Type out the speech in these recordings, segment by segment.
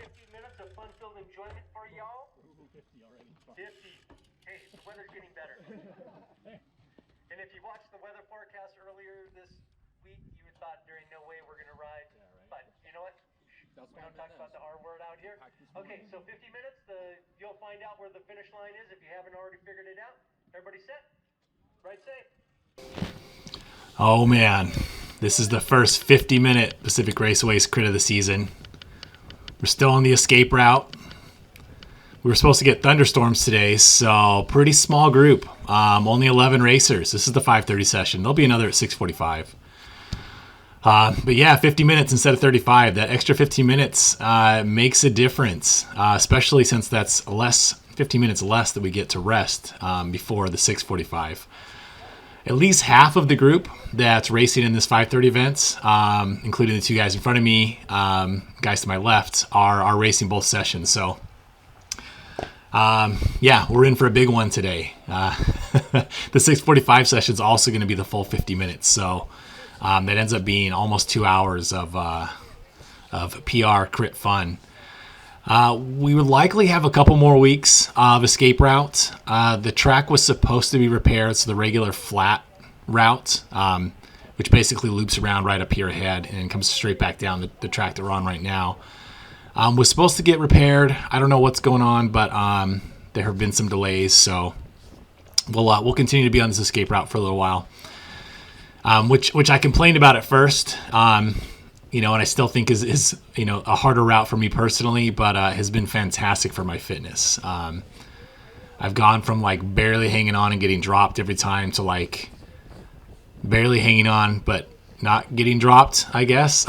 50 minutes of fun-filled enjoyment for y'all. 50 already. 50. Hey, the weather's getting better. And if you watched the weather forecast earlier this week, you would thought there ain't no way we're going to ride. Yeah, right. But you know what? We don't talk about the R word out here. Okay, so 50 minutes, you'll find out where the finish line is if you haven't already figured it out. Everybody set? Ride safe. Oh man, this is the first 50-minute Pacific Raceways crit of the season. We're still on the escape route. We were supposed to get thunderstorms today, so pretty small group. Only 11 racers. This is the 5:30 session. There'll be another at 6:45. But yeah, 50 minutes instead of 35. That extra 15 minutes makes a difference, especially since that's 15 minutes less that we get to rest before the 6:45. At least half of the group that's racing in this 5:30 event, including the two guys in front of me, guys to my left, are racing both sessions. So yeah, we're in for a big one today. The 6:45 session is also going to be the full 50 minutes. So that ends up being almost 2 hours of PR crit fun. We would likely have a couple more weeks of escape route. The track was supposed to be repaired, so the regular flat route, which basically loops around right up here ahead and comes straight back down the track that we're on right now, was supposed to get repaired. I don't know what's going on, but there have been some delays, so we'll continue to be on this escape route for a little while, which I complained about at first. And I still think is a harder route for me personally, but has been fantastic for my fitness. I've gone from like barely hanging on and getting dropped every time to like barely hanging on but not getting dropped, I guess,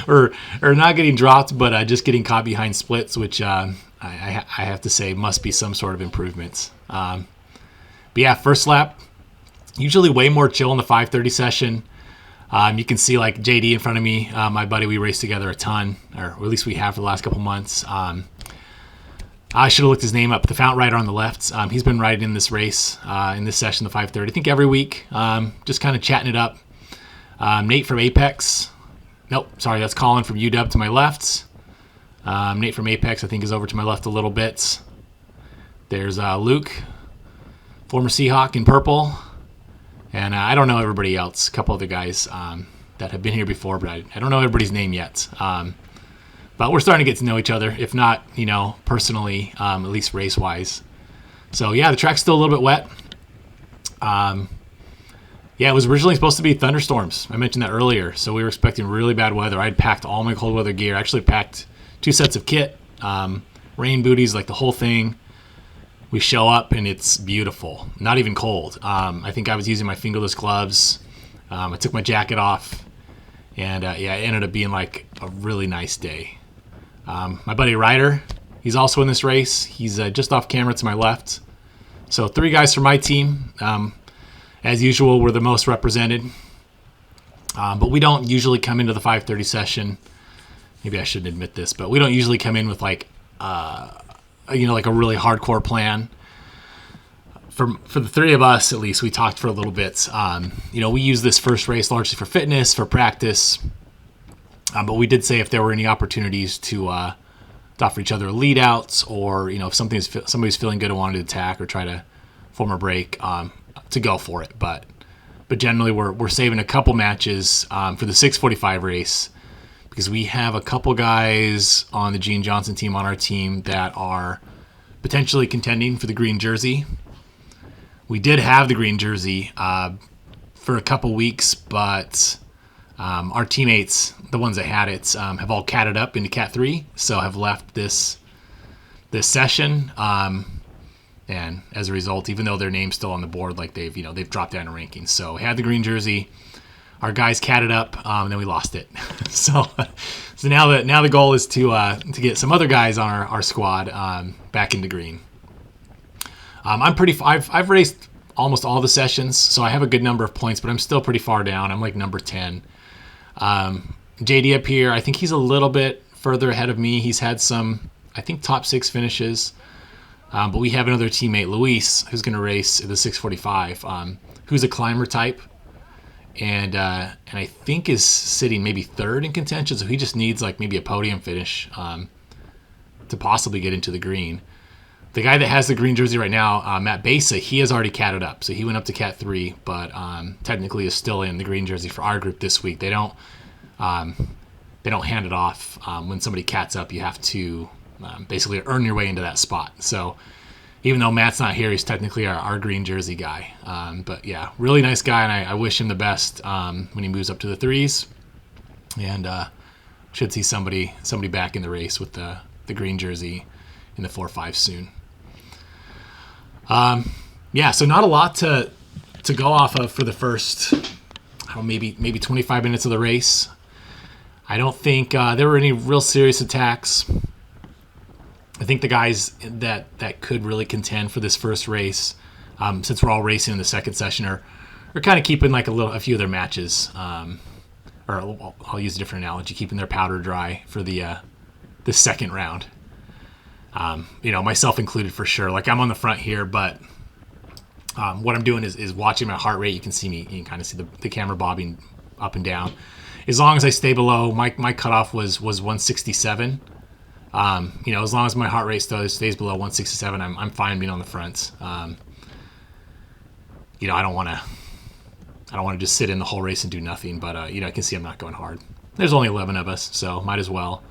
or not getting dropped, but just getting caught behind splits, which I have to say must be some sort of improvement. But yeah, first lap, usually way more chill in the 5:30 session. You can see like JD in front of me, my buddy, we race together a ton, or at least we have for the last couple months. I should have looked his name up. The Fount rider on the left, he's been riding in this race, in this session, the 5:30, I think every week, just kind of chatting it up. Nate from Apex. Nope, sorry, that's Colin from UW to my left. Nate from Apex, I think, is over to my left a little bit. There's Luke, former Seahawk in purple. And I don't know everybody else, a couple other guys that have been here before, but I don't know everybody's name yet. But we're starting to get to know each other, if not, personally, at least race-wise. So, yeah, the track's still a little bit wet. Yeah, it was originally supposed to be thunderstorms. I mentioned that earlier. So we were expecting really bad weather. I'd packed all my cold weather gear. I actually packed 2 sets of kit, rain booties, like the whole thing. We show up and it's beautiful, not even cold. I think I was using my fingerless gloves. I took my jacket off, and yeah, it ended up being like a really nice day. My buddy Ryder, he's also in this race. He's just off camera to my left. So 3 guys from my team. As usual, we're the most represented. But we don't usually come into the 5:30 session. Maybe I shouldn't admit this, but we don't usually come in with like like a really hardcore plan. For the 3 of us, at least, we talked for a little bit. We use this first race largely for fitness, for practice. But we did say if there were any opportunities to offer each other lead outs, or if somebody's feeling good and wanted to attack or try to form a break, to go for it. But generally, we're saving a couple matches for the 6:45 race, because we have a couple guys on the Gene Johnson team on our team that are potentially contending for the green jersey. We did have the green jersey for a couple weeks, but our teammates, the ones that had it, have all catted up into Cat 3, so have left this session. And as a result, even though their name's still on the board, like they've dropped down in rankings. So we had the green jersey. Our guys catted up, and then we lost it. so now the goal is to get some other guys on our squad back into green. I've raced almost all the sessions, so I have a good number of points, but I'm still pretty far down. I'm like number 10. JD up here, I think he's a little bit further ahead of me. He's had some, I think, top 6 finishes. But we have another teammate, Luis, who's going to race at the 6:45, who's a climber type. and I think is sitting maybe third in contention. So he just needs like maybe a podium finish to possibly get into the green. The guy that has the green jersey right now, Matt Besa, he has already catted up. So he went up to Cat 3, but technically is still in the green jersey for our group this week. They don't hand it off. When somebody cats up, you have to basically earn your way into that spot. So even though Matt's not here, he's technically our green jersey guy. But yeah, really nice guy, and I wish him the best when he moves up to the threes. And should see somebody back in the race with the green jersey in the 4-5 soon. Yeah, so not a lot to go off of for the first, maybe 25 minutes of the race. I don't think there were any real serious attacks. I think the guys that could really contend for this first race, since we're all racing in the second session, are kind of keeping like a few of their matches, or I'll use a different analogy, keeping their powder dry for the second round. Myself included for sure. Like I'm on the front here, but what I'm doing is watching my heart rate. You can see me. You can kind of see the camera bobbing up and down. As long as I stay below, my cutoff was 167. As long as my heart rate stays below 167, I'm fine being on the front. I don't want to just sit in the whole race and do nothing. But I can see I'm not going hard. There's only 11 of us, so might as well.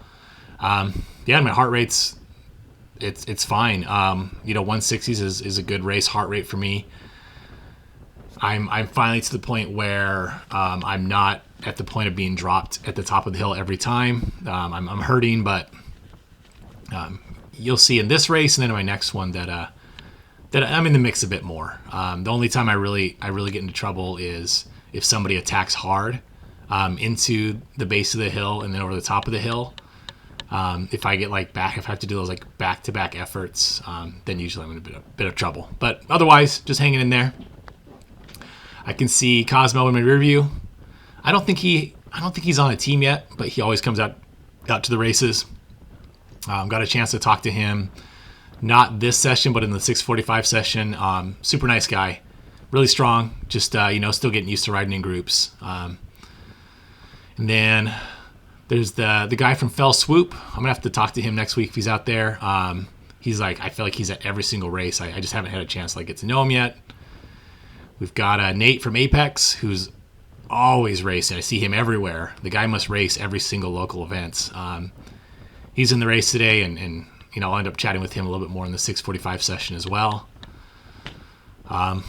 My heart rate's it's fine. 160s is a good race heart rate for me. I'm finally to the point where I'm not at the point of being dropped at the top of the hill every time. I'm hurting, but you'll see in this race and then in my next one that I'm in the mix a bit more. The only time I really get into trouble is if somebody attacks hard into the base of the hill and then over the top of the hill. If I get if I have to do those like back-to-back efforts, then usually I'm in a bit of trouble. But otherwise, just hanging in there. I can see Cosmo in my rear view. I don't think he's on a team yet, but he always comes out to the races. Got a chance to talk to him, not this session, but in the 645 session. Super nice guy, really strong. Just still getting used to riding in groups. And then there's the guy from Fell Swoop. I'm gonna have to talk to him next week if he's out there. He's I feel like he's at every single race. I just haven't had a chance to get to know him yet. We've got Nate from Apex, who's always racing. I see him everywhere. The guy must race every single local event. He's in the race today, and I'll end up chatting with him a little bit more in the 645 session as well. God,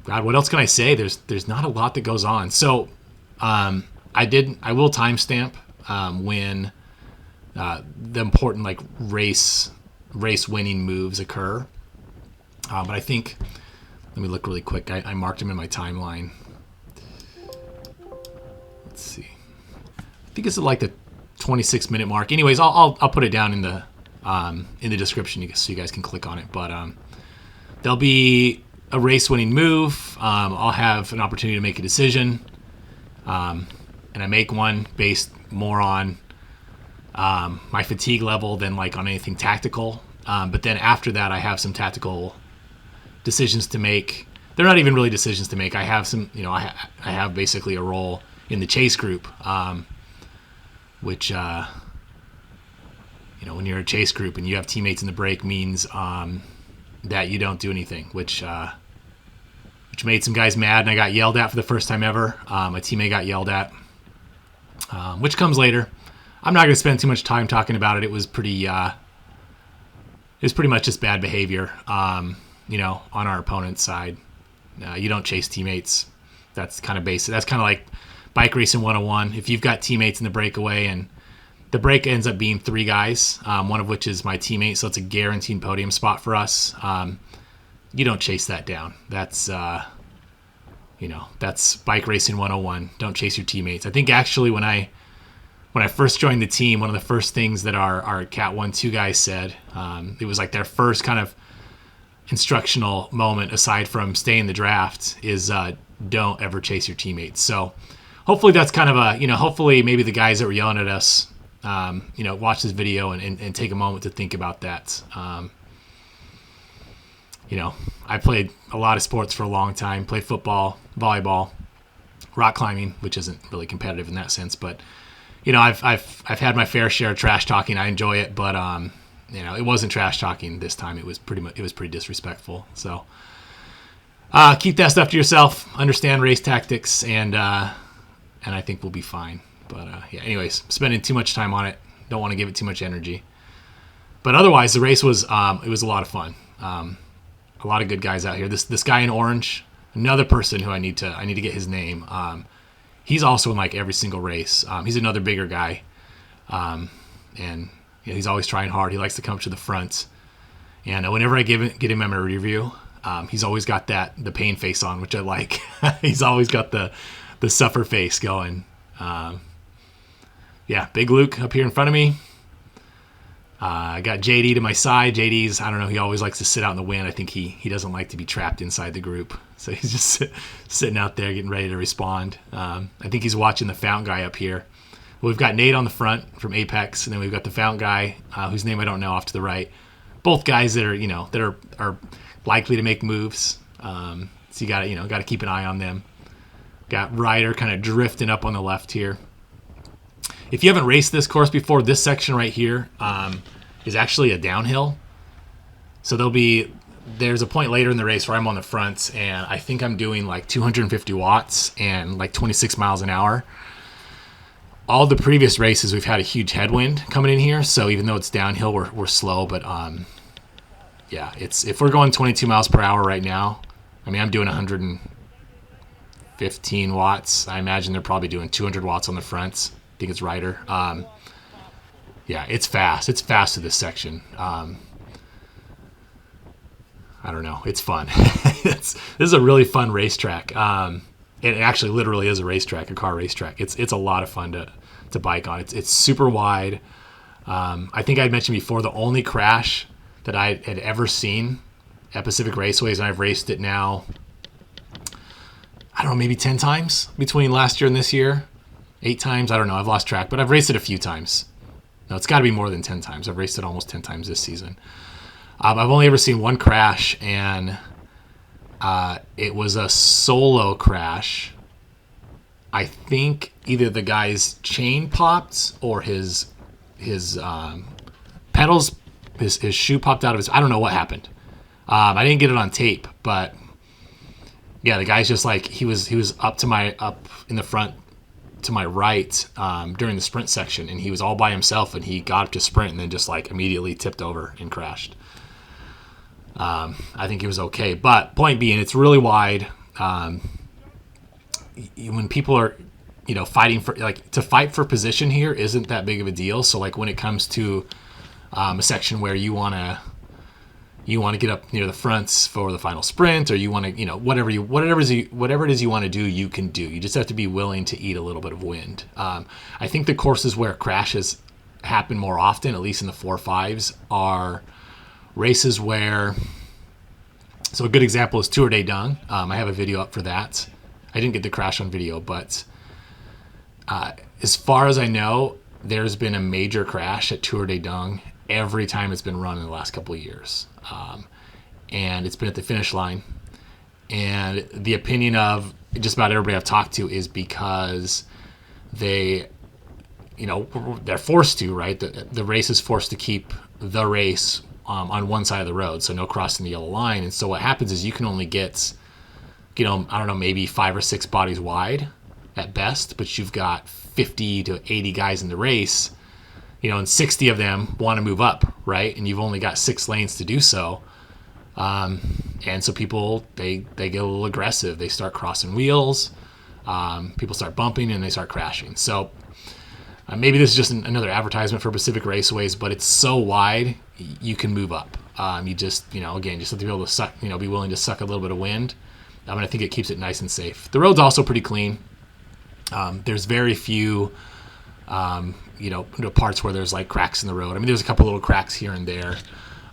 what else can I say? There's not a lot that goes on. So I will timestamp when the important race winning moves occur. But I think, let me look really quick. I marked them in my timeline. Let's see. I think it's at the 26-minute mark. Anyways, I'll put it down in the description so you guys can click on it. But there'll be a race winning move. I'll have an opportunity to make a decision, and I make one based more on my fatigue level than on anything tactical. But then after that, I have some tactical decisions to make. They're not even really decisions to make. I have some, I have basically a role in the chase group, which, when you're a chase group and you have teammates in the break means that you don't do anything, which made some guys mad, and I got yelled at for the first time ever. My teammate got yelled at, which comes later. I'm not going to spend too much time talking about it. It was pretty much just bad behavior, on our opponent's side. You don't chase teammates. That's kind of basic. That's kind of like bike racing 101. If you've got teammates in the breakaway and the break ends up being 3 guys, one of which is my teammate, so it's a guaranteed podium spot for us. You don't chase that down. That's that's bike racing 101. Don't chase your teammates. I think actually when I first joined the team, one of the first things that our Cat 1-2 guys said, it was their first kind of instructional moment aside from stay in the draft is don't ever chase your teammates. So hopefully that's kind of hopefully maybe the guys that were yelling at us, watch this video and take a moment to think about that. I played a lot of sports for a long time, played football, volleyball, rock climbing, which isn't really competitive in that sense. But you know, I've had my fair share of trash talking. I enjoy it, but you know, it wasn't trash talking this time. It was pretty disrespectful. So keep that stuff to yourself. Understand race tactics, and I think we'll be fine. But yeah, anyways, spending too much time on it. Don't want to give it too much energy. But otherwise, the race was it was a lot of fun. A lot of good guys out here. This guy in orange, another person who I need to get his name. He's also in like every single race. He's another bigger guy, and you know, he's always trying hard. He likes to come up to the front, and whenever I get him a review, he's always got the pain face on, which I like. He's always got the suffer face going. Yeah, Big Luke up here in front of me. I got JD to my side. JD's, I don't know, he always likes to sit out in the wind. I think he doesn't like to be trapped inside the group. So he's just sitting out there getting ready to respond. I think he's watching the fountain guy up here. We've got Nate on the front from Apex, and then we've got the fountain guy, whose name I don't know, off to the right. Both guys that are, you know, that are likely to make moves. So you got to keep an eye on them. Got Ryder kind of drifting up on the left here. If you haven't raced this course before, this section right here is actually a downhill. So there's a point later in the race where I'm on the front, and I think I'm doing like 250 watts and like 26 miles an hour. All the previous races, we've had a huge headwind coming in here, so even though it's downhill, we're slow. But yeah, if we're going 22 miles per hour right now, I mean, I'm doing 115 watts. I imagine they're probably doing 200 watts on the fronts. I think it's Ryder. Yeah, it's fast. It's fast to this section. I don't know. It's fun. This is a really fun racetrack. It actually literally is a racetrack, a car racetrack. It's a lot of fun to bike on. It's super wide. I think I'd mentioned before, the only crash that I had ever seen at Pacific Raceways, and I've raced it now, I don't know, maybe 10 times between last year and this year. 8 times, I don't know, I've lost track, but I've raced it a few times. No, it's got to be more than 10 times. I've raced it almost 10 times this season. I've only ever seen one crash, and it was a solo crash. I think either the guy's chain popped or his pedals, his shoe popped out of his. I don't know what happened. I didn't get it on tape, but yeah, the guy's just like he was up in the front to my right during the sprint section, and he was all by himself, and he got up to sprint and then just like immediately tipped over and crashed. I think he was okay, but point being, it's really wide. When people are, you know, fighting for, like, to fight for position here isn't that big of a deal. So like when it comes to a section where you want to get up near the fronts for the final sprint, or you want to, you know, whatever it is you want to do, you can do. You just have to be willing to eat a little bit of wind. I think the courses where crashes happen more often, at least in the 4.5s, are races where, so a good example is Tour de Dung. I have a video up for that. I didn't get the crash on video, but as far as I know, there's been a major crash at Tour de Dung every time it's been run in the last couple of years. And it's been at the finish line. And the opinion of just about everybody I've talked to is because they, you know, they're forced to, right? The race is forced to keep the race on one side of the road, so no crossing the yellow line. And so what happens is you can only get, you know, I don't know, maybe 5 or 6 bodies wide at best, but you've got 50 to 80 guys in the race, you know, and 60 of them want to move up, right? And you've only got 6 lanes to do so. And so people, they get a little aggressive. They start crossing wheels. People start bumping, and they start crashing. So maybe this is just another advertisement for Pacific Raceways, but it's so wide, you can move up. You just, you know, again, just have to be able to suck, you know, be willing to suck a little bit of wind. And I think it keeps it nice and safe. The road's also pretty clean. There's very few, you know, parts where there's like cracks in the road. I mean, there's a couple little cracks here and there.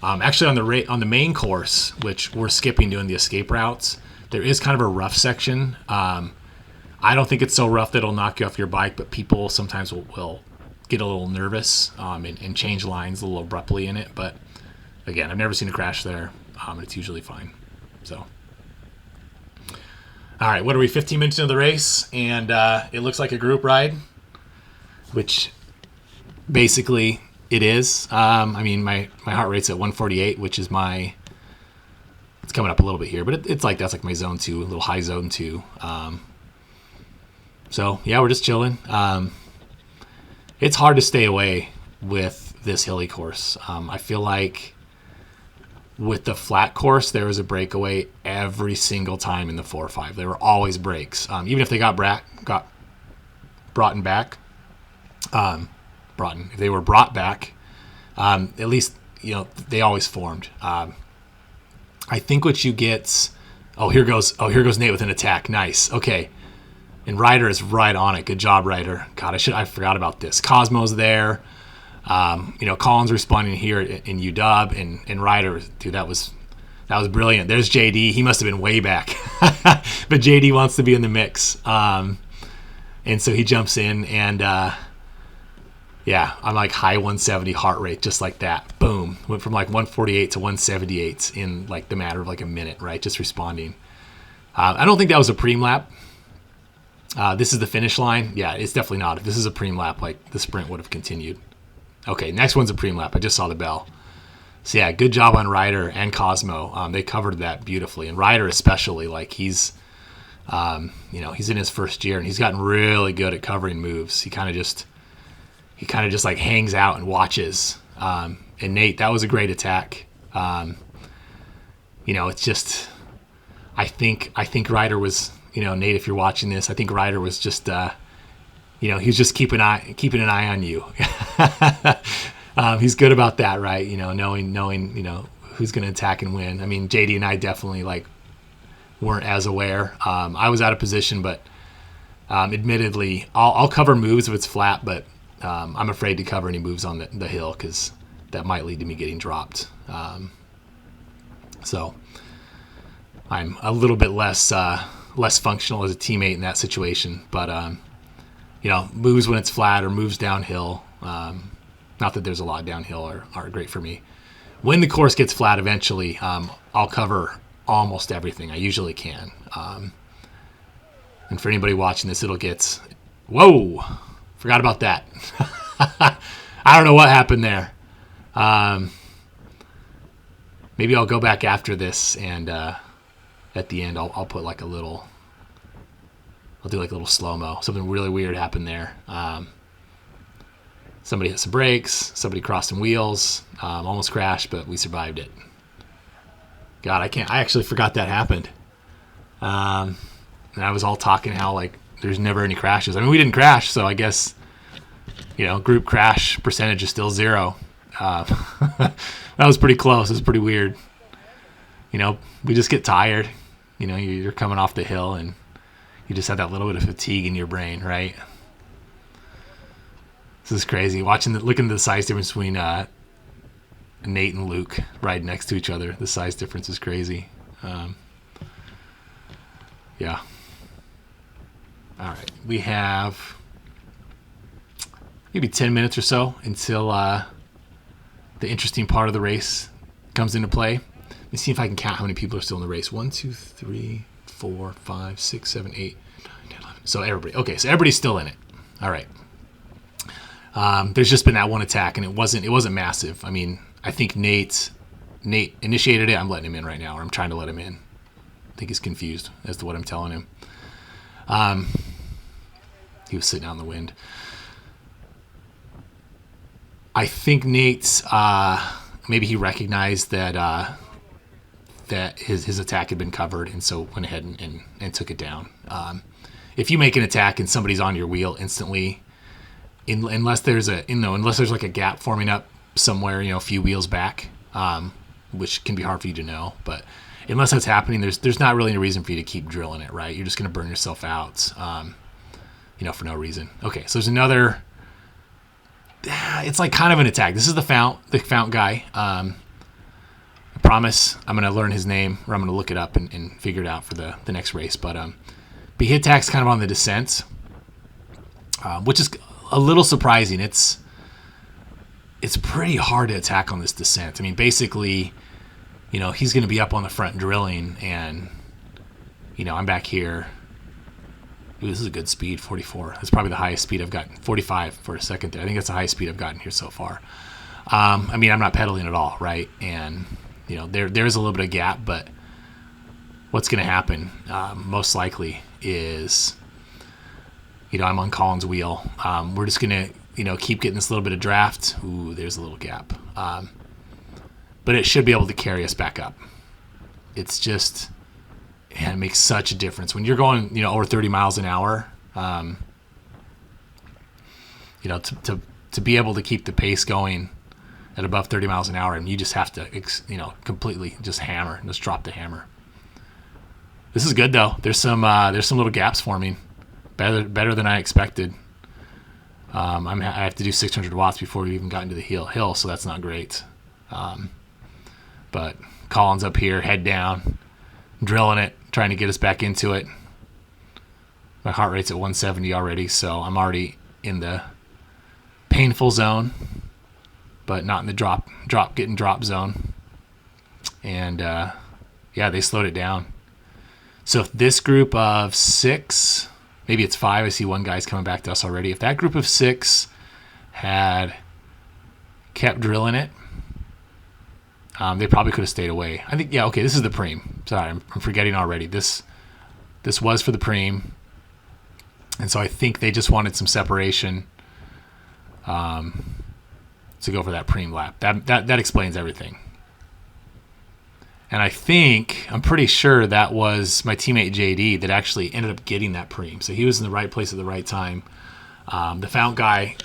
Actually, on the main course, which we're skipping doing the escape routes, there is kind of a rough section. I don't think it's so rough that it'll knock you off your bike, but people sometimes will get a little nervous and change lines a little abruptly in it. But again, I've never seen a crash there, and it's usually fine. So All right, what are we, 15 minutes into the race? And it looks like a group ride, which basically it is. I mean, my heart rate's at 148, which is my... It's coming up a little bit here, but it's like that's like my zone 2, a little high zone 2. So, yeah, we're just chilling. It's hard to stay away with this hilly course. I feel like with the flat course, there was a breakaway every single time in the 4 or 5. There were always breaks. Even if they got brought back, if they were brought back, at least, you know, they always formed. I think what you get, here goes Nate with an attack. Nice. Okay. And Ryder is right on it. Good job, Ryder. God, I forgot about this. Cosmo's there. You know, Colin's responding here in UW, and Ryder, dude, that was brilliant. There's JD. He must have been way back, but JD wants to be in the mix, and so he jumps in, and yeah, I'm like high 170 heart rate, just like that. Boom, went from like 148 to 178 in like the matter of like a minute, right? Just responding. I don't think that was a preem lap. This is the finish line. Yeah, it's definitely not. If this is a preem lap, like the sprint would have continued. Okay, next one's a preem lap. I just saw the bell. So yeah, good job on Ryder and Cosmo. They covered that beautifully, and Ryder especially. Like he's, you know, he's in his first year, and he's gotten really good at covering moves. He kind of just like hangs out and watches. And Nate, that was a great attack. You know, it's just, I think Ryder was, you know, Nate, if you're watching this, I think Ryder was just, you know, he was just keeping an eye on you. He's good about that, right? You know, knowing, you know, who's going to attack and win. I mean, JD and I definitely like weren't as aware. I was out of position, but admittedly, I'll cover moves if it's flat, but I'm afraid to cover any moves on the hill because that might lead to me getting dropped. So I'm a little bit less functional as a teammate in that situation, but you know, moves when it's flat or moves downhill. Not that there's a lot downhill are great for me. When the course gets flat eventually, I'll cover almost everything. I usually can. And for anybody watching this, it'll get, whoa, forgot about that. I don't know what happened there. Maybe I'll go back after this and at the end I'll put like a little, I'll do like a little slow-mo. Something really weird happened there. Somebody hit some brakes. Somebody crossed some wheels. Almost crashed, but we survived it. God, I actually forgot that happened. And I was all talking how like there's never any crashes. I mean, we didn't crash, so I guess, you know, group crash percentage is still 0. That was pretty close. It was pretty weird. You know, we just get tired. You know, you're coming off the hill and you just have that little bit of fatigue in your brain, right? This is crazy. Looking at the size difference between Nate and Luke riding next to each other. The size difference is crazy. Yeah. All right. We have maybe 10 minutes or so until the interesting part of the race comes into play. Let me see if I can count how many people are still in the race. 1, 2, 3, 4, 5, 6, 7, 8, 9, 10, 11. So everybody. Okay, so everybody's still in it. All right. There's just been that one attack, and it wasn't massive. I mean, I think Nate initiated it. I'm letting him in right now, or I'm trying to let him in. I think he's confused as to what I'm telling him. He was sitting out in the wind. I think Nate's maybe he recognized that his attack had been covered, and so went ahead and took it down. If you make an attack and somebody's on your wheel instantly, unless there's like a gap forming up somewhere, you know, a few wheels back, which can be hard for you to know, but unless that's happening, there's not really any reason for you to keep drilling it, right? You're just going to burn yourself out, you know, for no reason. Okay, so there's another. It's like kind of an attack. This is the fount guy. I promise I'm going to learn his name, or I'm going to look it up and figure it out for the next race. But he attacks kind of on the descent, which is a little surprising. It's pretty hard to attack on this descent. I mean, basically, you know, he's going to be up on the front drilling, and I'm back here. Ooh, this is a good speed, 44. That's probably the highest speed I've gotten. 45 for a second there. I think that's the highest speed I've gotten here so far. I'm not pedaling at all, right? And, there's a little bit of gap, but what's going to happen most likely is, I'm on Colin's wheel. We're just going to, keep getting this little bit of draft. Ooh, there's a little gap. But it should be able to carry us back up. It's just, it makes such a difference. When you're going, over 30 miles an hour, to be able to keep the pace going at above 30 miles an hour, and you just have to, completely just drop the hammer. This is good though. There's some little gaps forming, better than I expected. I have to do 600 watts before we even got into the hill, so that's not great. But Colin's up here, head down, drilling it, trying to get us back into it. My heart rate's at 170 already, so I'm already in the painful zone, but not in the drop zone. And they slowed it down. So if this group of 6, maybe it's 5, I see one guy's coming back to us already. If that group of 6 had kept drilling it, they probably could have stayed away. I think, this is the preem. Sorry, I'm forgetting already. This was for the preem. And so I think they just wanted some separation to go for that preem lap. That explains everything. And I'm pretty sure that was my teammate JD that actually ended up getting that preem. So he was in the right place at the right time. The Fount guy,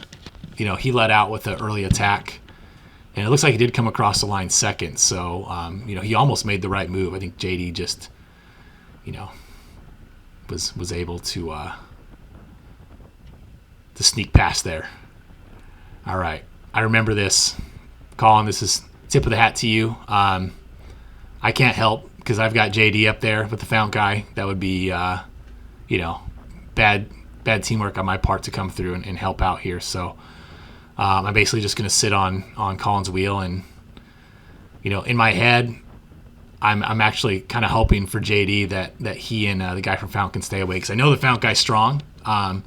he let out with the early attack. And it looks like he did come across the line second. So, he almost made the right move. I think JD just, was able to sneak past there. All right. I remember this. Colin, this is tip of the hat to you. I can't help because I've got JD up there with the Fount guy. That would be, bad teamwork on my part to come through and help out here. So I'm basically just going to sit on Colin's wheel. And, in my head, I'm actually kind of hoping for JD that he and the guy from Fount can stay away because I know the Fount guy's strong. And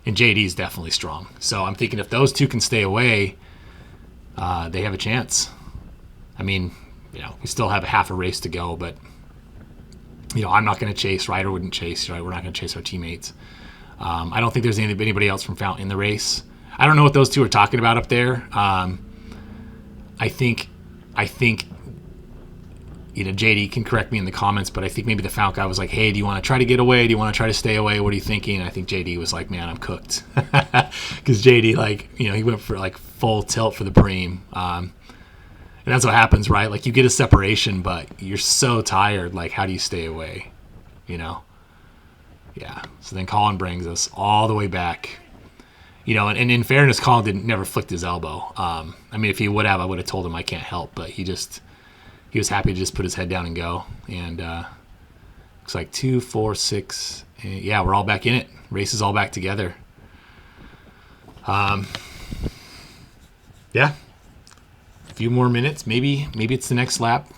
JD's definitely strong. So I'm thinking if those two can stay away, they have a chance. We still have a half a race to go, but, I'm not going to chase. Ryder wouldn't chase, right? We're not going to chase our teammates. I don't think there's anybody else from Fount in the race. I don't know what those two are talking about up there. I think, JD can correct me in the comments, but I think maybe the Fount guy was like, hey, do you want to try to get away? Do you want to try to stay away? What are you thinking? And I think JD was like, man, I'm cooked. Because JD, he went for full tilt for the preem. And that's what happens, right? You get a separation, but you're so tired. How do you stay away? Yeah. So then Colin brings us all the way back. And in fairness, Colin never flicked his elbow. If he would have, I would have told him I can't help. But he was happy to just put his head down and go. And looks like 2, 4, 6. We're all back in it. Race is all back together. A few more minutes, maybe it's the next lap.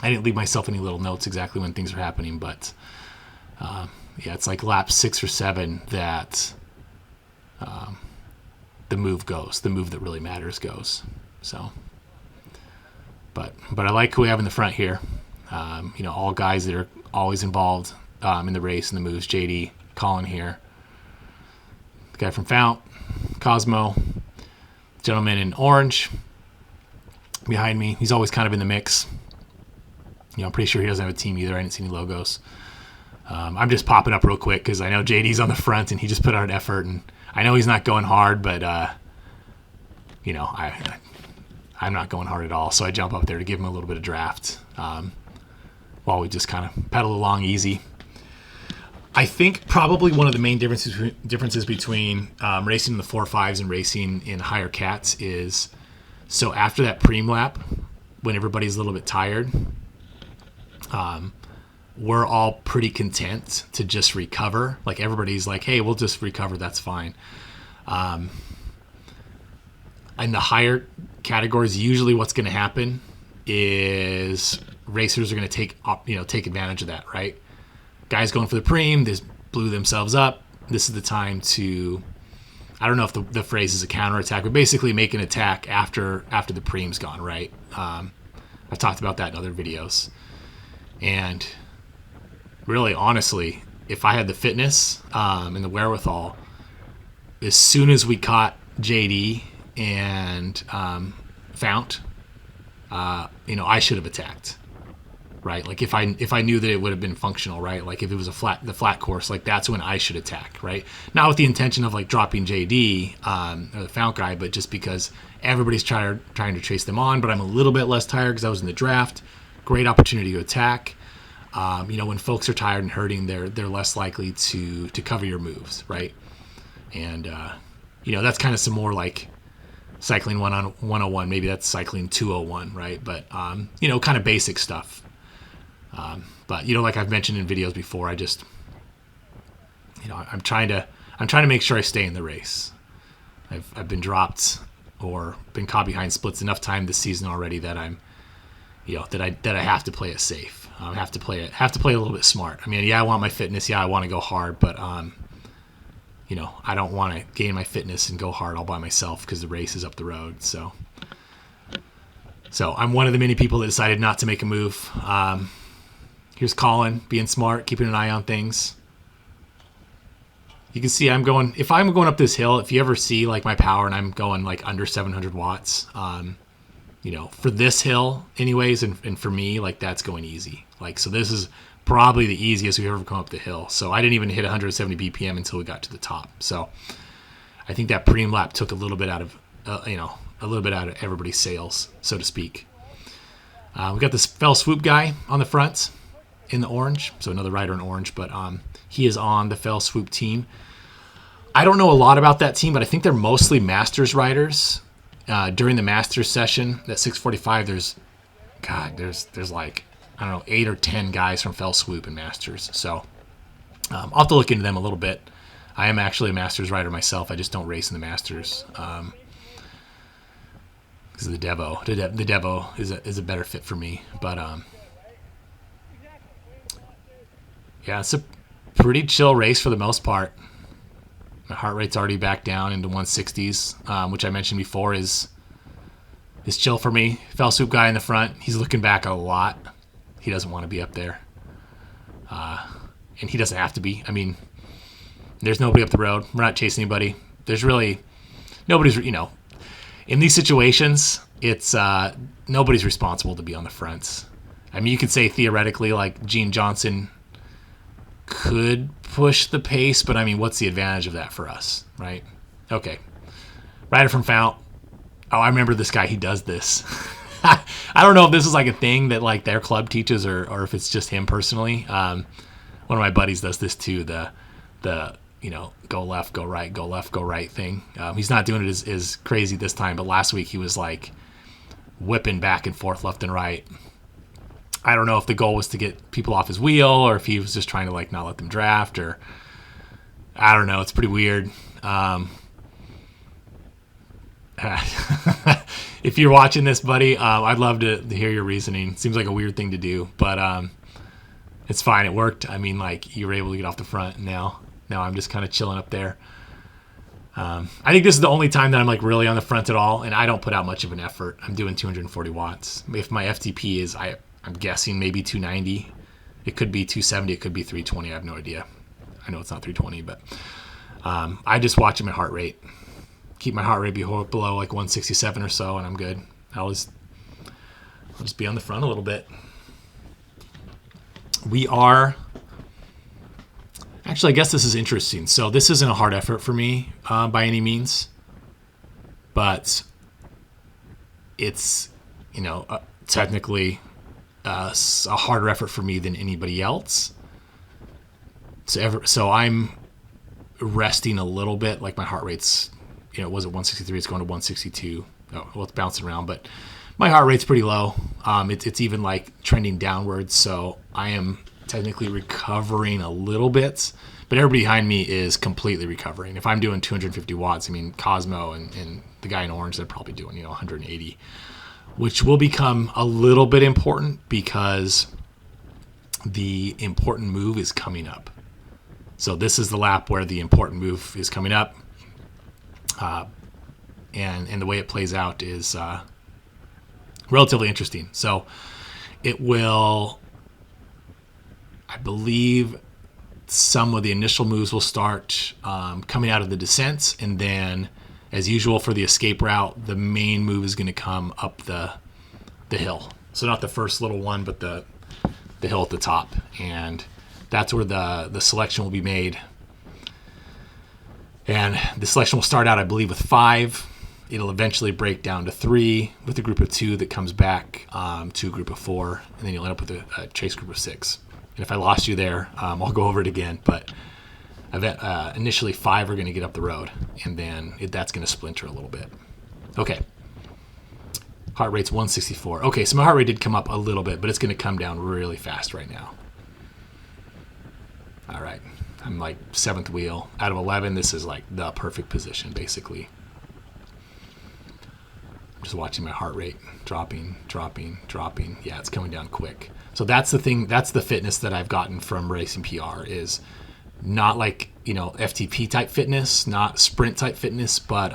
I didn't leave myself any little notes exactly when things are happening, but it's like lap 6 or 7 that the move that really matters goes. So, but I like who we have in the front here. All guys that are always involved in the race and the moves. JD, Colin here, the guy from Fount, Cosmo, gentleman in orange behind me. He's always kind of in the mix. I'm pretty sure he doesn't have a team either. I didn't see any logos. I'm just popping up real quick because I know JD's on the front and he just put out an effort, and I know he's not going hard, but I'm not going hard at all. So I jump up there to give him a little bit of draft while we just kind of pedal along easy. I think probably one of the main differences between racing in the 4.5s and racing in higher cats is, so after that preem lap, when everybody's a little bit tired, we're all pretty content to just recover. Everybody's like, hey, we'll just recover, that's fine. In the higher categories, usually what's going to happen is racers are going to take advantage of that, right? guys going for the preem, they blew themselves up. This is the time to, I don't know if the phrase is a counterattack, but basically make an attack after the preem's gone, right? I've talked about that in other videos. And really, honestly, if I had the fitness and the wherewithal, as soon as we caught JD and Fount, I should have attacked, right? Like if I knew that it would have been functional, right? Like if it was the flat course, like that's when I should attack, right? Not with the intention of like dropping JD or the Fount guy, but just because everybody's trying to chase them on. But I'm a little bit less tired because I was in the draft. Great opportunity to attack. When folks are tired and hurting, they're less likely to cover your moves, right? And that's kind of some more like cycling 101. Maybe that's cycling 201, right? But kind of basic stuff. But like I've mentioned in videos before, I just I'm trying to make sure I stay in the race. I've been dropped or been caught behind splits enough time this season already that I'm that I have to play it safe. I have to play a little bit smart. I mean, yeah, I want my fitness. Yeah, I want to go hard, but I don't want to gain my fitness and go hard all by myself because the race is up the road. So I'm one of the many people that decided not to make a move. Here's Colin being smart, keeping an eye on things. You can see if I'm going up this hill, if you ever see like my power and I'm going like under 700 watts, for this hill anyways, and for me, like that's going easy. Like, so this is probably the easiest we've ever come up the hill. So I didn't even hit 170 BPM until we got to the top. So I think that preem lap took a little bit out of, everybody's sails, so to speak. We got this fell swoop guy on the front in the orange. So another rider in orange, but he is on the fell swoop team. I don't know a lot about that team, but I think they're mostly Masters riders. During the Masters session at 645, there's like, I don't know, 8 or 10 guys from fell swoop and Masters. So I'll have to look into them a little bit. I am actually a Masters rider myself. I just don't race in the Masters because of the Devo. The Devo is a better fit for me. But it's a pretty chill race for the most part. My heart rate's already back down into 160s, which I mentioned before is chill for me. Fell swoop guy in the front. He's looking back a lot. He doesn't want to be up there. And he doesn't have to be. I mean, there's nobody up the road. We're not chasing anybody. There's really nobody's, in these situations, it's nobody's responsible to be on the fronts. I mean, you could say theoretically like Gene Johnson could push the pace, but I mean, what's the advantage of that for us, right? Okay. Rider from Fount. Oh, I remember this guy. He does this. I don't know if this is like a thing that like their club teaches or if it's just him personally. One of my buddies does this too. The go left, go right, go left, go right thing. He's not doing it as crazy this time, but last week he was like whipping back and forth left and right. I don't know if the goal was to get people off his wheel or if he was just trying to like not let them draft or I don't know. It's pretty weird. If you're watching this, buddy, I'd love to hear your reasoning. Seems like a weird thing to do, but it's fine. It worked. I mean, like you were able to get off the front. Now I'm just kind of chilling up there. I think this is the only time that I'm like really on the front at all, and I don't put out much of an effort. I'm doing 240 watts. If my FTP is, I'm guessing maybe 290. It could be 270. It could be 320. I have no idea. I know it's not 320, but I just watch my heart rate. Keep my heart rate below like 167 or so, and I'm good. I'll just be on the front a little bit. We are... Actually, I guess this is interesting. So this isn't a hard effort for me by any means, but it's, technically a harder effort for me than anybody else. So I'm resting a little bit, like my heart rate's, it was at 163, it's going to 162. Oh, well, it's bouncing around, but my heart rate's pretty low. It's even like trending downwards, so I am technically recovering a little bit, but everybody behind me is completely recovering. If I'm doing 250 watts, I mean, Cosmo and the guy in orange, they're probably doing, 180, which will become a little bit important because the important move is coming up. So this is the lap where the important move is coming up. And the way it plays out is relatively interesting. So it will, I believe, some of the initial moves will start coming out of the descents, and then, as usual for the escape route, the main move is going to come up the hill. So not the first little one, but the hill at the top, and that's where the selection will be made. And the selection will start out, I believe, with 5. It'll eventually break down to 3 with a group of 2 that comes back to a group of 4, and then you'll end up with a chase group of 6. And if I lost you there, I'll go over it again. But initially 5 are going to get up the road, and then that's going to splinter a little bit. Okay. Heart rate's 164. Okay, so my heart rate did come up a little bit, but it's going to come down really fast right now. All right. I'm like 7th wheel. Out of 11, this is like the perfect position, basically. I'm just watching my heart rate dropping. Yeah, it's coming down quick. So that's the thing. That's the fitness that I've gotten from racing PR, is not like, FTP type fitness, not sprint type fitness, but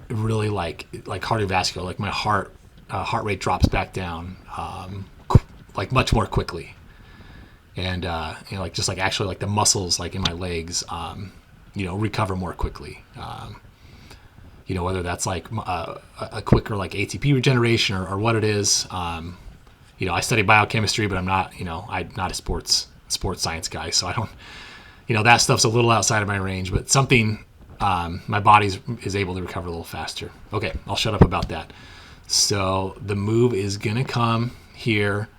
really like cardiovascular. Like my heart rate drops back down like much more quickly. And just like actually like the muscles like in my legs, recover more quickly. Whether that's like a quicker like ATP regeneration or what it is. I study biochemistry, but I'm not a sports science guy, so I don't. That stuff's a little outside of my range, but something my body is able to recover a little faster. Okay, I'll shut up about that. So the move is gonna come here.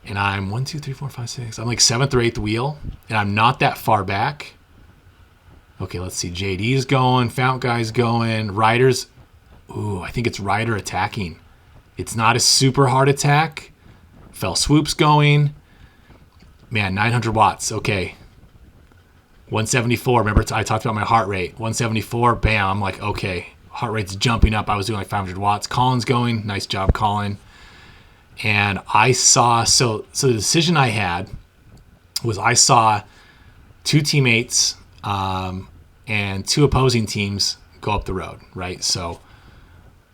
And I'm 1, 2, 3, 4, 5, 6. I'm like 7th or 8th wheel, and I'm not that far back. Okay, let's see. JD's going, Fount Guy's going, Ryder's. Ooh, I think it's Ryder attacking. It's not a super hard attack. Fell Swoop's going. Man, 900 watts. Okay. 174. Remember, I talked about my heart rate. 174. Bam. I'm like, okay. Heart rate's jumping up. I was doing like 500 watts. Colin's going. Nice job, Colin. And I saw, so the decision I had was I saw 2 teammates and 2 opposing teams go up the road, right? So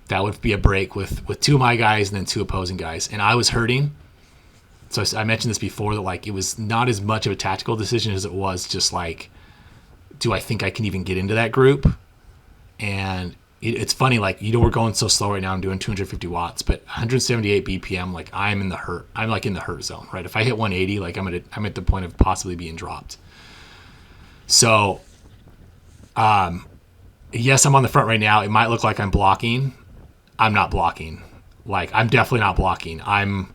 that would be a break with 2 of my guys and then 2 opposing guys. And I was hurting. So I mentioned this before, that like it was not as much of a tactical decision as it was just like, do I think I can even get into that group? And it's funny, like, we're going so slow right now. I'm doing 250 watts, but 178 BPM, like I'm like in the hurt zone, right? If I hit 180, like I'm at the point of possibly being dropped. So, yes, I'm on the front right now. It might look like I'm blocking. I'm not blocking. Like, I'm definitely not blocking. I'm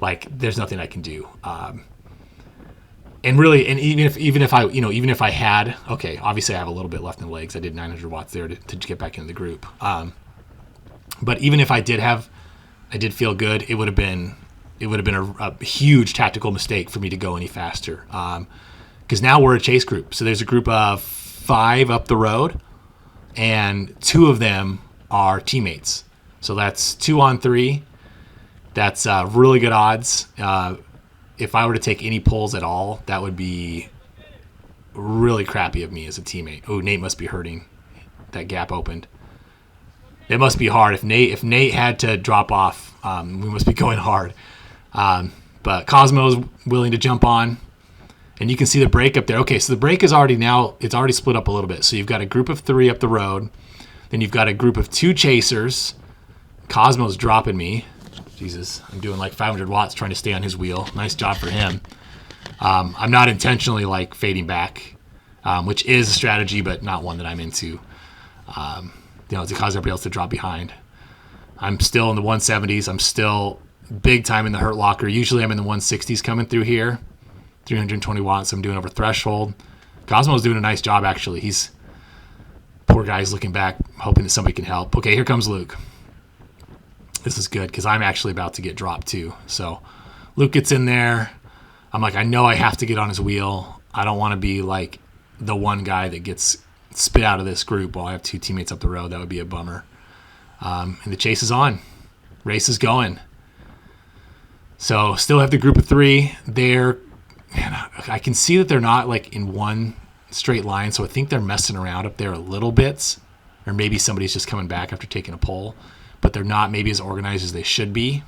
like, there's nothing I can do. And really, and even if I had, okay, obviously I have a little bit left in the legs. I did 900 watts there to get back into the group. But even if I did feel good, it would have been a huge tactical mistake for me to go any faster. Because now we're a chase group. So there's a group of 5 up the road, and 2 of them are teammates. So that's 2 on 3. That's really good odds. If I were to take any pulls at all, that would be really crappy of me as a teammate. Oh, Nate must be hurting. That gap opened. It must be hard. If Nate had to drop off, we must be going hard. But Cosmo's willing to jump on, and you can see the break up there. Okay, so the break is already split up a little bit. So you've got a group of 3 up the road, then you've got a group of 2 chasers. Cosmo's dropping me. Jesus, I'm doing like 500 watts trying to stay on his wheel. Nice job for him. I'm not intentionally like fading back, which is a strategy, but not one that I'm into. To cause everybody else to drop behind. I'm still in the 170s. I'm still big time in the hurt locker. Usually I'm in the 160s coming through here. 320 watts. I'm doing over threshold. Cosmo's doing a nice job, actually. Poor guy's looking back, hoping that somebody can help. Okay, here comes Luke. This is good because I'm actually about to get dropped too. So Luke gets in there. I'm like, I know I have to get on his wheel. I don't want to be like the one guy that gets spit out of this group while I have 2 teammates up the road. That would be a bummer. And the chase is on. Race is going. So still have the group of 3. I can see that they're not like in one straight line, so I think they're messing around up there a little bit, or maybe somebody's just coming back after taking a poll, but they're not maybe as organized as they should be.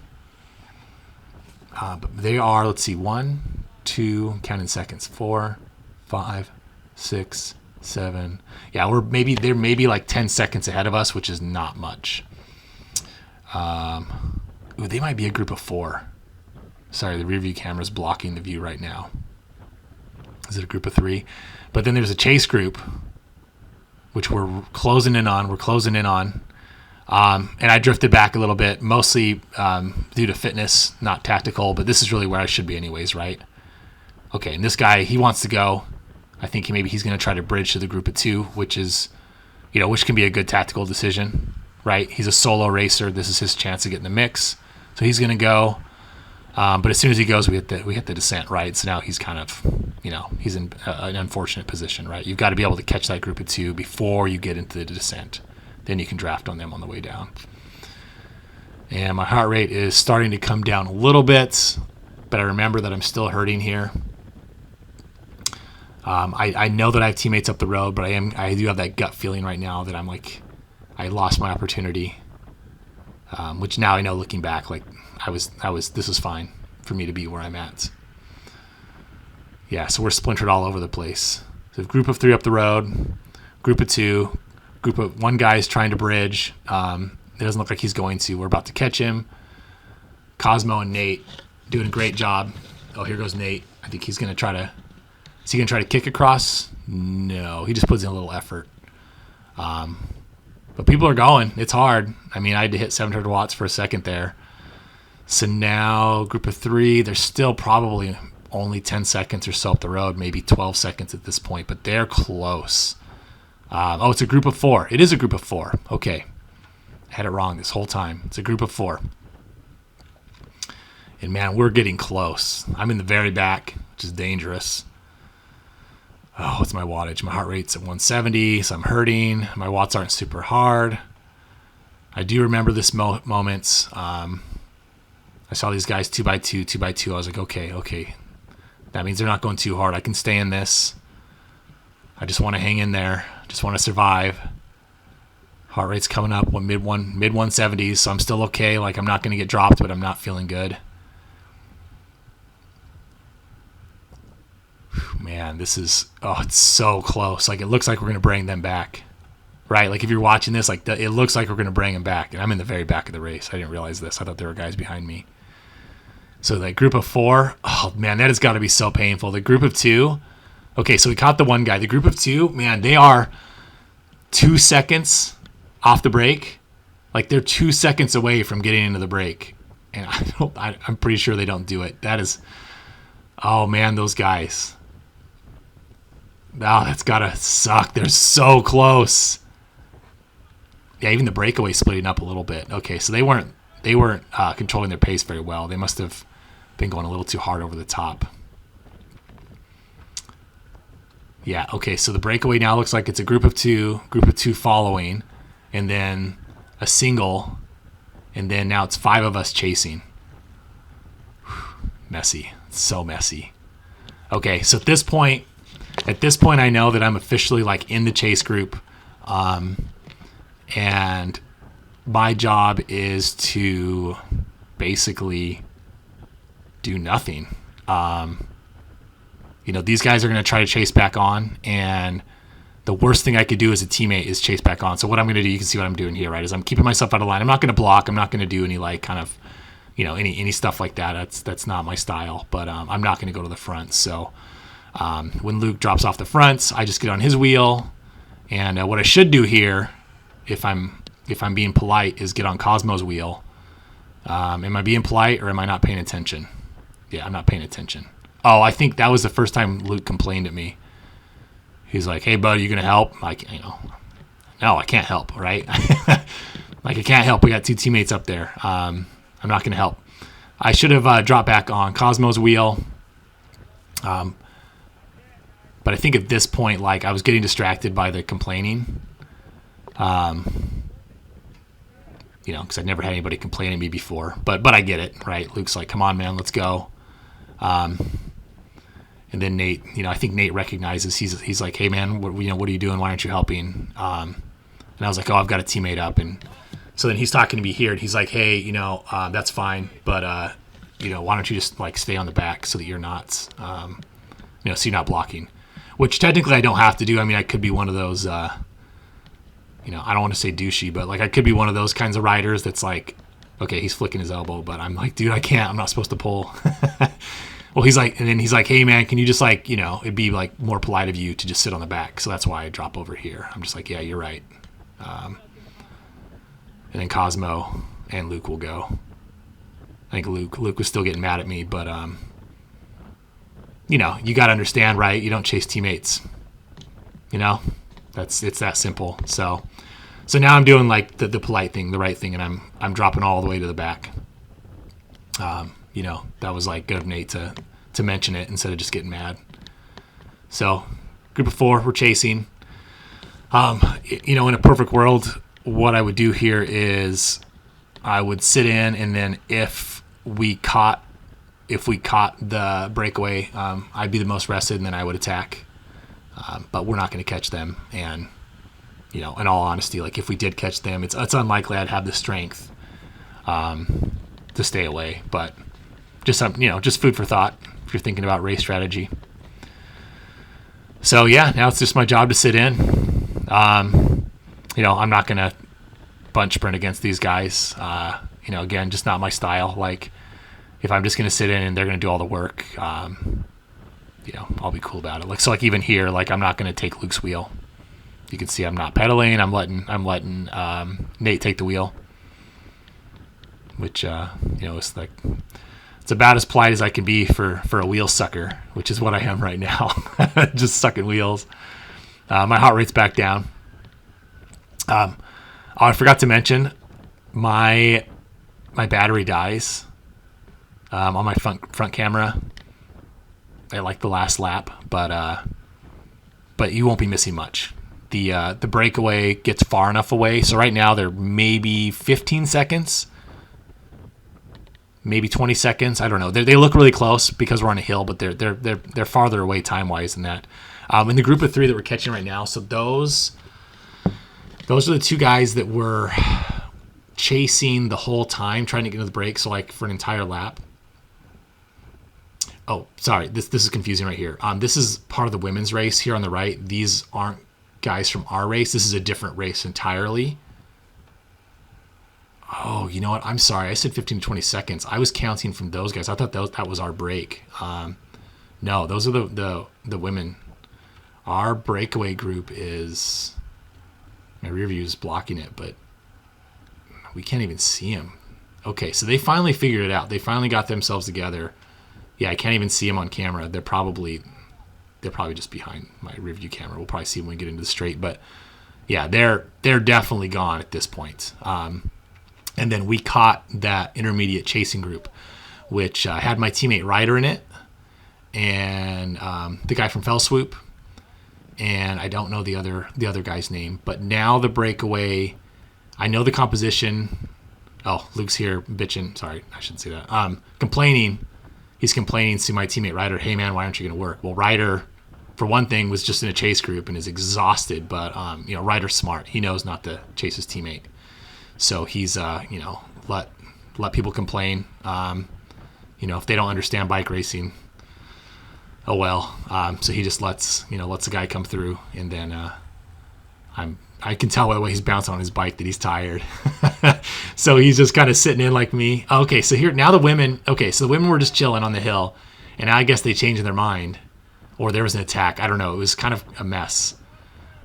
But they are, let's see, 1, 2, count in seconds, 4, 5, 6, 7. Yeah, they're maybe like 10 seconds ahead of us, which is not much. They might be a group of 4. Sorry, the rear view camera's blocking the view right now. Is it a group of 3? But then there's a chase group, which we're closing in on. And I drifted back a little bit, mostly due to fitness, not tactical, but this is really where I should be anyways, right? Okay, and this guy, he wants to go. I think he's going to try to bridge to the group of 2, which can be a good tactical decision, right? He's a solo racer. This is his chance to get in the mix. So he's going to go. But as soon as he goes, we hit the descent, right? So now he's kind of, he's in an unfortunate position, right? You've got to be able to catch that group of 2 before you get into the descent. Then you can draft on them on the way down. And my heart rate is starting to come down a little bit, but I remember that I'm still hurting here. I know that I have teammates up the road, but I do have that gut feeling right now that I'm like, I lost my opportunity. Which now I know, looking back, like this was fine for me to be where I'm at. Yeah, so we're splintered all over the place. So group of 3 up the road, group of 2, group of 1 guy's trying to bridge. It doesn't look like he's going to. We're about to catch him. Cosmo and Nate doing a great job. Oh, here goes Nate. I think he's going to try to... Is he going to try to kick across? No, he just puts in a little effort. But people are going. It's hard. I mean, I had to hit 700 watts for a second there. So now, group of 3, they're still probably only 10 seconds or so up the road, maybe 12 seconds at this point, but they're close. It's a group of 4. It is a group of 4. Okay. I had it wrong this whole time. It's a group of 4. And man, we're getting close. I'm in the very back, which is dangerous. Oh, what's my wattage? My heart rate's at 170, so I'm hurting. My watts aren't super hard. I do remember this moments. I saw these guys 2x2, 2x2. I was like, okay. That means they're not going too hard. I can stay in this. I just want to hang in there. Just want to survive. Heart rate's coming up mid 170s, so I'm still okay. Like, I'm not going to get dropped, but I'm not feeling good. Man, it's so close. Like, it looks like we're going to bring them back, right? Like, if you're watching this, like, it looks like we're going to bring them back. And I'm in the very back of the race. I didn't realize this. I thought there were guys behind me. So that group of 4, oh man, that has got to be so painful. The group of 2, okay, so we caught the 1 guy. The group of 2, man, they are 2 seconds off the break. Like, they're 2 seconds away from getting into the break. And I'm pretty sure they don't do it. That is, oh man, those guys. Oh, that's gotta suck. They're so close. Yeah, even the breakaway splitting up a little bit. Okay, so they weren't controlling their pace very well. They must have been going a little too hard over the top. Yeah, okay, so the breakaway now looks like it's a group of 2 following, and then a single, and then now it's 5 of us chasing. Messy. It's so messy. Okay, so at this point I know that I'm officially like in the chase group, and my job is to basically do nothing. These guys are going to try to chase back on, and the worst thing I could do as a teammate is chase back on. So what I'm going to do, you can see what I'm doing here, right, is I'm keeping myself out of line. I'm not going to block. I'm not going to do any like kind of, any stuff like that. That's not my style, but I'm not going to go to the front. So when Luke drops off the fronts, I just get on his wheel, and what I should do here, if I'm being polite, is get on Cosmo's wheel. Am I being polite, or am I not paying attention? Yeah, I'm not paying attention. Oh, I think that was the first time Luke complained at me. He's like, "Hey, bud, you gonna help?" Like, no, I can't help, right? Like, I can't help. We got 2 teammates up there. I'm not gonna help. I should have dropped back on Cosmo's wheel. But I think at this point, like, I was getting distracted by the complaining. because I'd never had anybody complain to me before. But I get it, right? Luke's like, come on, man, let's go. And then Nate, I think Nate recognizes, he's like, hey, man, what are you doing? Why aren't you helping? And I was like, oh, I've got a teammate up. And so then he's talking to me here, and he's like, hey, that's fine, but, why don't you just, like, stay on the back so that you're not, so you're not blocking. Which technically I don't have to do. I mean, I could be one of those, I don't want to say douchey, but, like, I could be one of those kinds of riders that's like, okay, he's flicking his elbow, but I'm like, dude, I can't. I'm not supposed to pull. Well, he's like, hey, man, can you just, like, it'd be, like, more polite of you to just sit on the back. So that's why I drop over here. I'm just like, yeah, you're right. And then Cosmo and Luke will go. I think Luke was still getting mad at me, but, you got to understand, right? You don't chase teammates. It's that simple. So now I'm doing, like, the polite thing, the right thing, and I'm dropping all the way to the back. That was, like, good of Nate to mention it instead of just getting mad. So, group of 4, we're chasing. In a perfect world, what I would do here is I would sit in, and then if we caught the breakaway, I'd be the most rested, and then I would attack. But we're not going to catch them. And, in all honesty, like, if we did catch them, it's unlikely I'd have the strength to stay away. But just food for thought if you're thinking about race strategy. So yeah, now it's just my job to sit in. I'm not gonna bunch sprint against these guys. Again, just not my style. Like, if I'm just gonna sit in and they're gonna do all the work, I'll be cool about it. Like even here, like, I'm not gonna take Luke's wheel. You can see I'm not pedaling. I'm letting Nate take the wheel, which it's like, it's about as polite as I can be for a wheel sucker, which is what I am right now. Just sucking wheels. My heart rate's back down. I forgot to mention, my battery dies on my front camera at, like, the last lap, but you won't be missing much. The breakaway gets far enough away, so right now they're maybe 15 seconds. Maybe 20 seconds. I don't know. They look really close because we're on a hill, but they're farther away time-wise than that. In the group of 3 that we're catching right now, so those are the 2 guys that were chasing the whole time, trying to get into the break, so, like, for an entire lap. Oh, sorry. This is confusing right here. This is part of the women's race here on the right. These aren't guys from our race. This is a different race entirely. Oh, you know what? I'm sorry. I said 15 to 20 seconds. I was counting from those guys. I thought that was our break. No, those are the women. Our breakaway group is... My rear view is blocking it, but we can't even see them. Okay, so they finally figured it out. They finally got themselves together. Yeah, I can't even see them on camera. They're probably just behind my rear view camera. We'll probably see them when we get into the straight. But yeah, they're definitely gone at this point. And then we caught that intermediate chasing group, which had my teammate Ryder in it, and the guy from Fell Swoop, and I don't know the other guy's name. But now the breakaway, I know the composition. Oh, Luke's here bitching. Sorry, I shouldn't say that. Complaining. He's complaining to my teammate Ryder, hey, man, why aren't you going to work? Well, Ryder, for one thing, was just in a chase group and is exhausted. But, Ryder's smart. He knows not to chase his teammate. So he's, let people complain. If they don't understand bike racing, oh well. So he just lets the guy come through, and then I can tell by the way he's bouncing on his bike that he's tired. So he's just kind of sitting in like me. Okay, so the women were just chilling on the hill, and I guess they changed their mind, or there was an attack. I don't know. It was kind of a mess.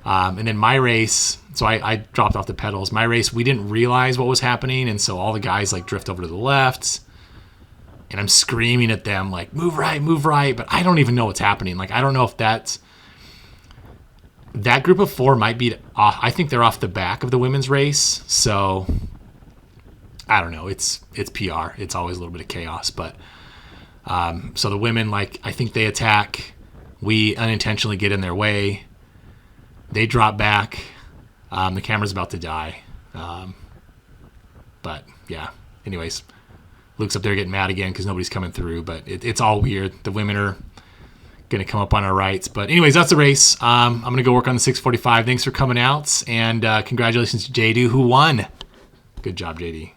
And then my race, so I dropped off the pedals. My race, we didn't realize what was happening, and so all the guys, like, drift over to the left, and I'm screaming at them, like, move right, but I don't even know what's happening. Like, I don't know if that group of 4 might be off. I think they're off the back of the women's race, so I don't know. It's PR. It's always a little bit of chaos, but so the women, like, I think they attack. We unintentionally get in their way. They drop back. The camera's about to die. But yeah, anyways, Luke's up there getting mad again because nobody's coming through, but it's all weird. The women are going to come up on our rights. But anyways, that's the race. I'm going to go work on the 645. Thanks for coming out, and congratulations to JD, who won. Good job, JD.